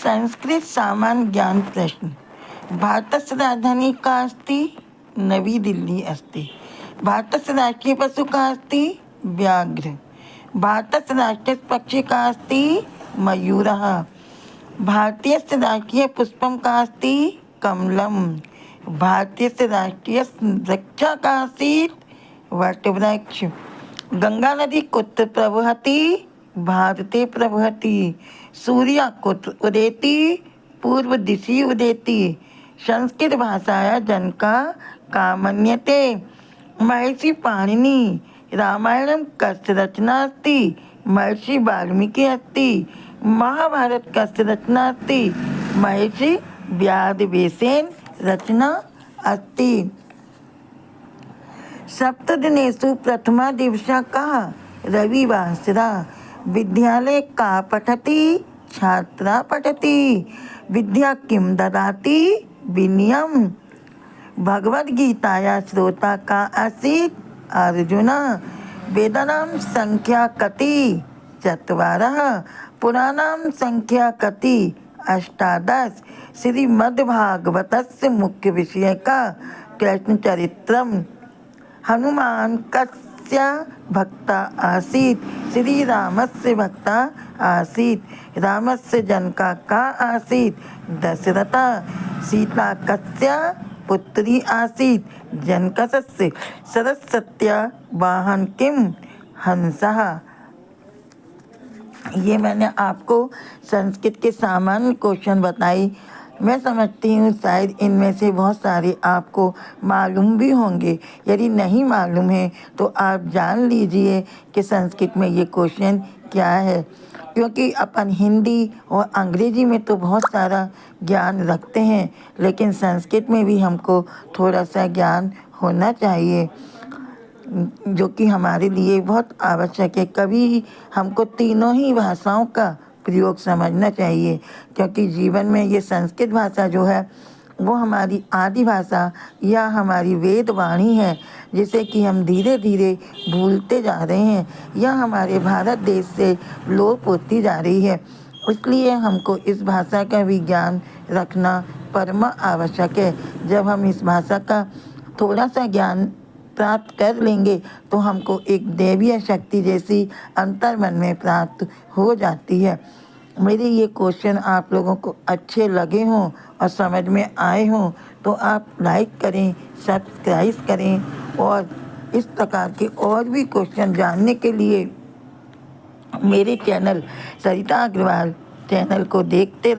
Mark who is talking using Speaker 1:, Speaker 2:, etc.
Speaker 1: संस्कृत सामान्य ज्ञान प्रश्न। भारतस्य राजधानी का अस्ति? नवी दिल्ली अस्ति। भारतस्य राष्ट्रीय पशु का अस्ति? व्याघ्र। भारतस्य राष्ट्रीय पक्षी का अस्ति? मयूरः। भारतीयस्य राष्ट्रीय पुष्पं का अस्ति? कमलम। भारतीयस्य राष्ट्रीय वृक्ष का आसीत्? वटवृक्ष। गंगा नदी कुत्र प्रवहति? भारते प्रवहति। सूर्य कुत्र उदेति? पूर्व दिशि उदेति। संस्कृत भाषाया जनका का मन्यते? महर्षि पाणिनि। रामायणं कस्य रचना अस्ति? महर्षि वाल्मीकि अस्ति। महाभारत कस्य रचना अस्ति? महर्षि व्यासदेवेन रचना अस्ति। सप्तदिनेषु प्रथमा दिवसः कः? रविवासरः। विद्यालये का पठति? छात्रा पठति। विद्या किं ददाति? विनयम्। भगवद्गीताया श्रोता का आसीत्? अर्जुन। वेदानां संख्या कति? चत्वारः। पुराणानां संख्या कति? अष्टादश। श्रीमद्भागवतस्य मुख्य विषय का कृष्णचरित्रम्। हनुमान कस्य भक्ता आसीत्? श्री रामस्य भक्ता आसीत्। रामस्य जनका का आसीत्? दशरथा। सीता कस्य पुत्री आसीत्? जनकस्य। सरस्वत्या वाहन किं? हंसः। ये मैंने आपको संस्कृत के सामान्य क्वेश्चन बताई। मैं समझती हूँ शायद इनमें से बहुत सारे आपको मालूम भी होंगे। यदि नहीं मालूम है तो आप जान लीजिए कि संस्कृत में ये क्वेश्चन क्या है, क्योंकि अपन हिंदी और अंग्रेजी में तो बहुत सारा ज्ञान रखते हैं, लेकिन संस्कृत में भी हमको थोड़ा सा ज्ञान होना चाहिए, जो कि हमारे लिए बहुत आवश्यक है। कभी हमको तीनों ही भाषाओं का प्रयोग समझना चाहिए, क्योंकि जीवन में ये संस्कृत भाषा जो है वो हमारी आदि भाषा या हमारी वेद वाणी है, जिसे कि हम धीरे धीरे भूलते जा रहे हैं या हमारे भारत देश से लोप होती जा रही है। इसलिए हमको इस भाषा का भी ज्ञान रखना परम आवश्यक है। जब हम इस भाषा का थोड़ा सा ज्ञान प्राप्त कर लेंगे तो हमको एक दैवीय शक्ति जैसी अंतर्मन में प्राप्त हो जाती है। मेरे ये क्वेश्चन आप लोगों को अच्छे लगे हों और समझ में आए हों तो आप लाइक करें, सब्सक्राइब करें, और इस प्रकार के और भी क्वेश्चन जानने के लिए मेरे चैनल सरिता अग्रवाल चैनल को देखते